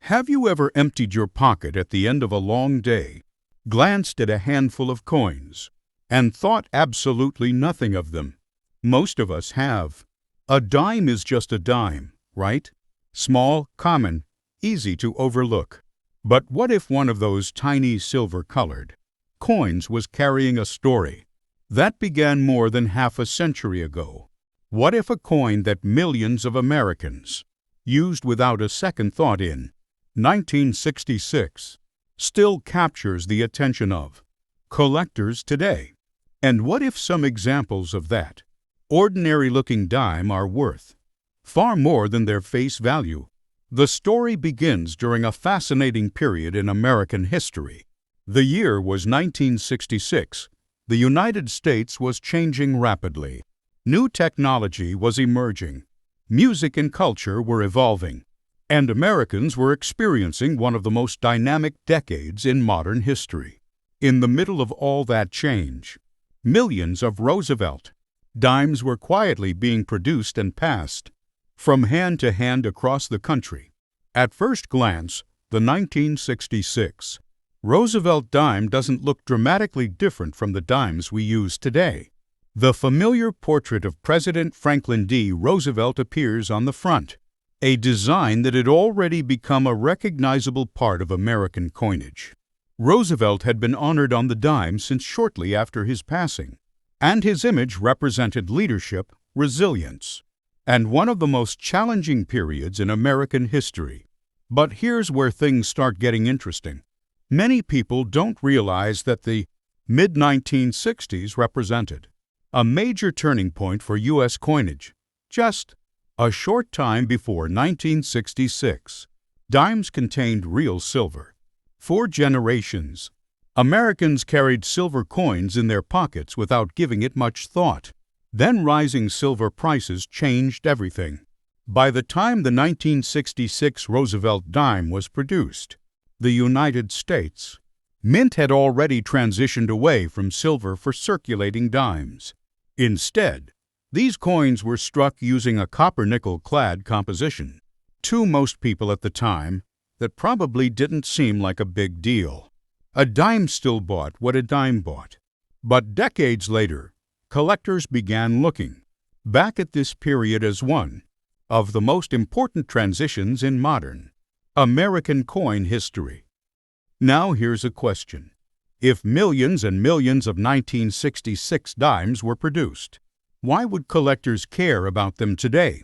Have you ever emptied your pocket at the end of a long day, glanced at a handful of coins, and thought absolutely nothing of them? Most of us have. A dime is just a dime, right? Small, common, easy to overlook. But what if one of those tiny silver-colored coins was carrying a story that began more than half a century ago? What if a coin that millions of Americans used without a second thought in 1966 still captures the attention of collectors today? And what if some examples of that ordinary-looking dime are worth far more than their face value? The story begins during a fascinating period in American history. The year was 1966. The United States was changing rapidly. New technology was emerging. Music and culture were evolving. And Americans were experiencing one of the most dynamic decades in modern history. In the middle of all that change, millions of Roosevelt dimes were quietly being produced and passed from hand to hand across the country. At first glance, the 1966 Roosevelt dime doesn't look dramatically different from the dimes we use today. The familiar portrait of President Franklin D. Roosevelt appears on the front, a design that had already become a recognizable part of American coinage. Roosevelt had been honored on the dime since shortly after his passing, and his image represented leadership, resilience, and one of the most challenging periods in American history. But here's where things start getting interesting. Many people don't realize that the mid-1960s represented a major turning point for U.S. coinage. Just a short time before 1966, dimes contained real silver. For generations, Americans carried silver coins in their pockets without giving it much thought. Then rising silver prices changed everything. By the time the 1966 Roosevelt dime was produced, the United States Mint had already transitioned away from silver for circulating dimes. Instead, these coins were struck using a copper-nickel clad composition. To most people at the time, that probably didn't seem like a big deal. A dime still bought what a dime bought. But decades later, collectors began looking back at this period as one of the most important transitions in modern American coin history. Now here's a question. If millions and millions of 1966 dimes were produced, why would collectors care about them today?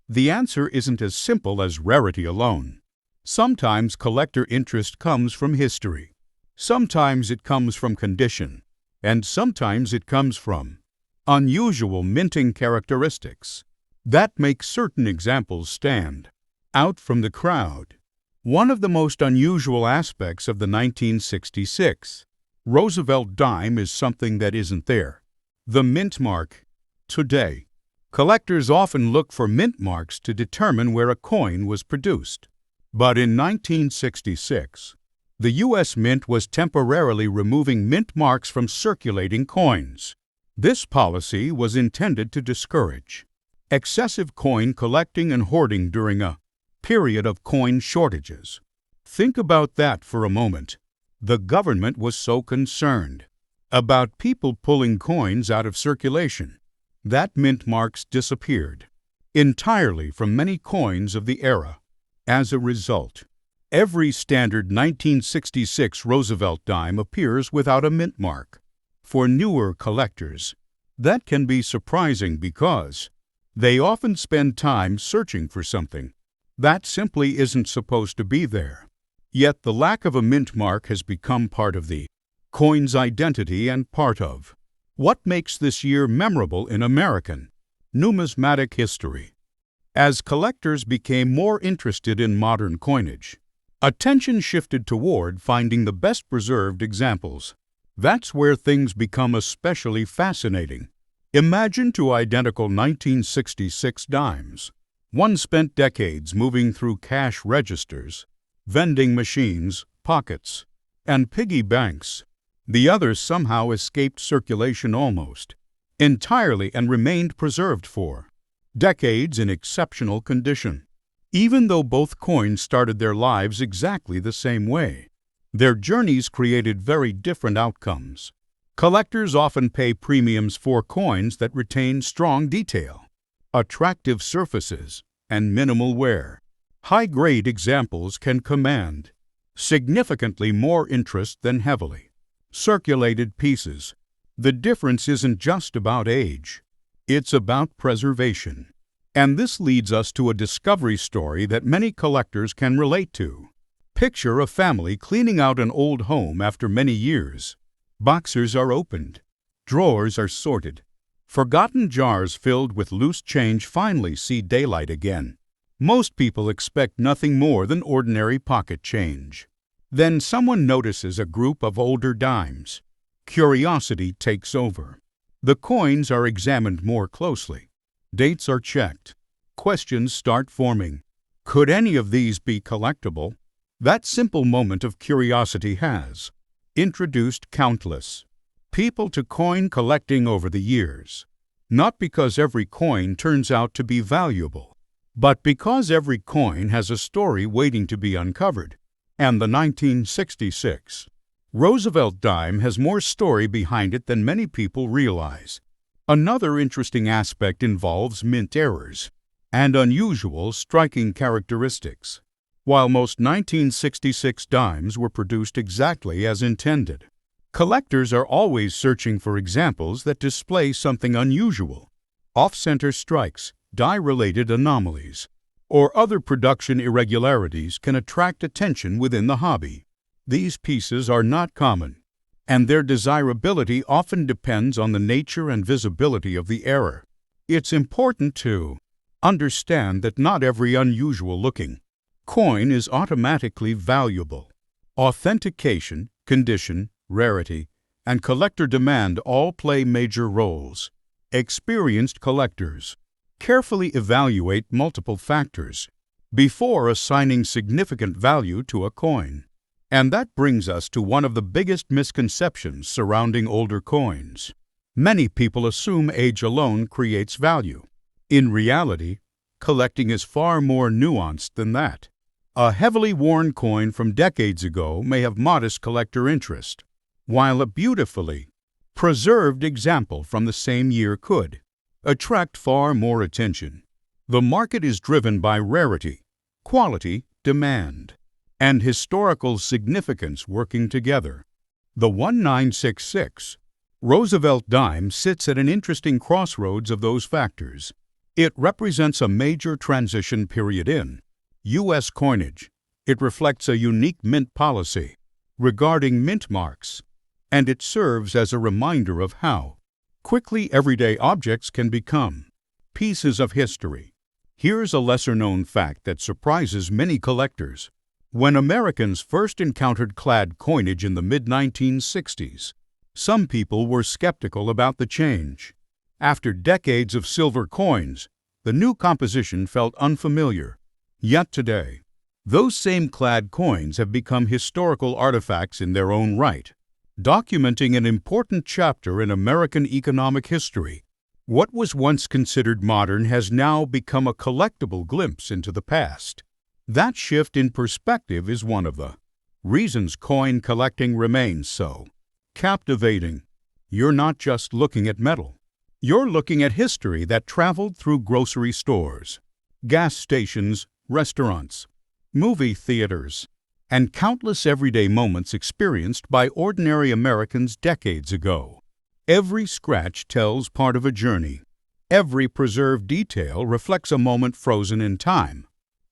The answer isn't as simple as rarity alone. Sometimes collector interest comes from history. Sometimes it comes from condition. And sometimes it comes from unusual minting characteristics that make certain examples stand out from the crowd. One of the most unusual aspects of the 1966 Roosevelt dime is something that isn't there: the mint mark. Today, collectors often look for mint marks to determine where a coin was produced. But in 1966, the U.S. Mint was temporarily removing mint marks from circulating coins. This policy was intended to discourage excessive coin collecting and hoarding during a period of coin shortages. Think about that for a moment. The government was so concerned about people pulling coins out of circulation that mint marks disappeared entirely from many coins of the era. As a result, every standard 1966 Roosevelt dime appears without a mint mark. For newer collectors, that can be surprising because they often spend time searching for something that simply isn't supposed to be there. Yet the lack of a mint mark has become part of the coin's identity and part of what makes this year memorable in American numismatic history. As collectors became more interested in modern coinage, attention shifted toward finding the best preserved examples. That's where things become especially fascinating. Imagine two identical 1966 dimes. One spent decades moving through cash registers, vending machines, pockets, and piggy banks. The other somehow escaped circulation almost entirely and remained preserved for decades in exceptional condition. Even though both coins started their lives exactly the same way, their journeys created very different outcomes. Collectors often pay premiums for coins that retain strong detail, attractive surfaces, and minimal wear. High-grade examples can command significantly more interest than heavily circulated pieces. The difference isn't just about age, it's about preservation. And this leads us to a discovery story that many collectors can relate to. Picture a family cleaning out an old home after many years. Boxes are opened, drawers are sorted, forgotten jars filled with loose change finally see daylight again. Most people expect nothing more than ordinary pocket change. Then someone notices a group of older dimes. Curiosity takes over. The coins are examined more closely. Dates are checked. Questions start forming. Could any of these be collectible? That simple moment of curiosity has introduced countless people to coin collecting over the years. Not because every coin turns out to be valuable, but because every coin has a story waiting to be uncovered. And the 1966 Roosevelt Dime has more story behind it than many people realize. Another interesting aspect involves mint errors and unusual, striking characteristics. While most 1966 dimes were produced exactly as intended, collectors are always searching for examples that display something unusual. Off-center strikes, die-related anomalies, or other production irregularities can attract attention within the hobby. These pieces are not common, and their desirability often depends on the nature and visibility of the error. It's important to understand that not every unusual-looking coin is automatically valuable. Authentication, condition, rarity, and collector demand all play major roles. Experienced collectors carefully evaluate multiple factors before assigning significant value to a coin. And that brings us to one of the biggest misconceptions surrounding older coins. Many people assume age alone creates value. In reality, collecting is far more nuanced than that. A heavily worn coin from decades ago may have modest collector interest, while a beautifully preserved example from the same year could attract far more attention. The market is driven by rarity, quality, demand, and historical significance working together. The 1966 Roosevelt Dime sits at an interesting crossroads of those factors. It represents a major transition period in U.S. coinage. It reflects a unique mint policy regarding mint marks, and it serves as a reminder of how quickly everyday objects can become pieces of history. Here's a lesser-known fact that surprises many collectors. When Americans first encountered clad coinage in the mid-1960s, some people were skeptical about the change. After decades of silver coins, the new composition felt unfamiliar. Yet today, those same clad coins have become historical artifacts in their own right, documenting an important chapter in American economic history. What was once considered modern has now become a collectible glimpse into the past. That shift in perspective is one of the reasons coin collecting remains so captivating. You're not just looking at metal. You're looking at history that traveled through grocery stores, gas stations, restaurants, movie theaters, and countless everyday moments experienced by ordinary Americans decades ago. Every scratch tells part of a journey. Every preserved detail reflects a moment frozen in time.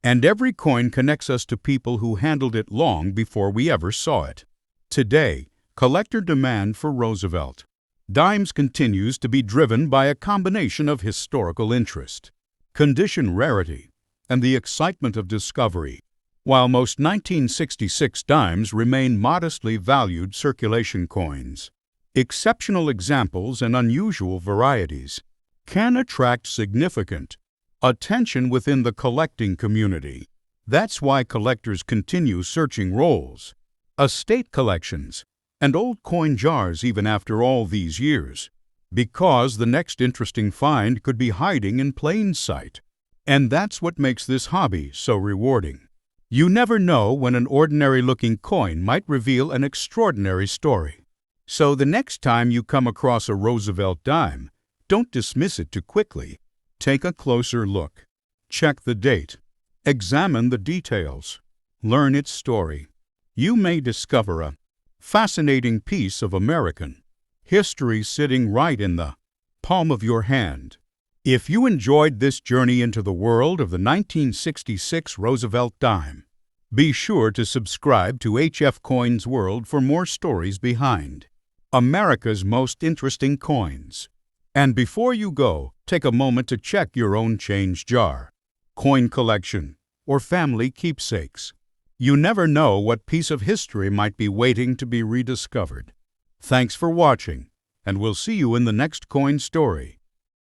And every coin connects us to people who handled it long before we ever saw it. Today, collector demand for Roosevelt Dimes continues to be driven by a combination of historical interest, condition rarity, and the excitement of discovery. While most 1966 dimes remain modestly valued circulation coins, exceptional examples and unusual varieties can attract significant attention within the collecting community. That's why collectors continue searching rolls, estate collections, and old coin jars even after all these years, because the next interesting find could be hiding in plain sight. And that's what makes this hobby so rewarding. You never know when an ordinary-looking coin might reveal an extraordinary story. So the next time you come across a Roosevelt dime, don't dismiss it too quickly. Take a closer look. Check the date. Examine the details. Learn its story. You may discover a fascinating piece of American history sitting right in the palm of your hand. If you enjoyed this journey into the world of the 1966 Roosevelt dime, be sure to subscribe to HF Coins World for more stories behind America's most interesting coins. And before you go, take a moment to check your own change jar, coin collection, or family keepsakes. You never know what piece of history might be waiting to be rediscovered. Thanks for watching, and we'll see you in the next coin story.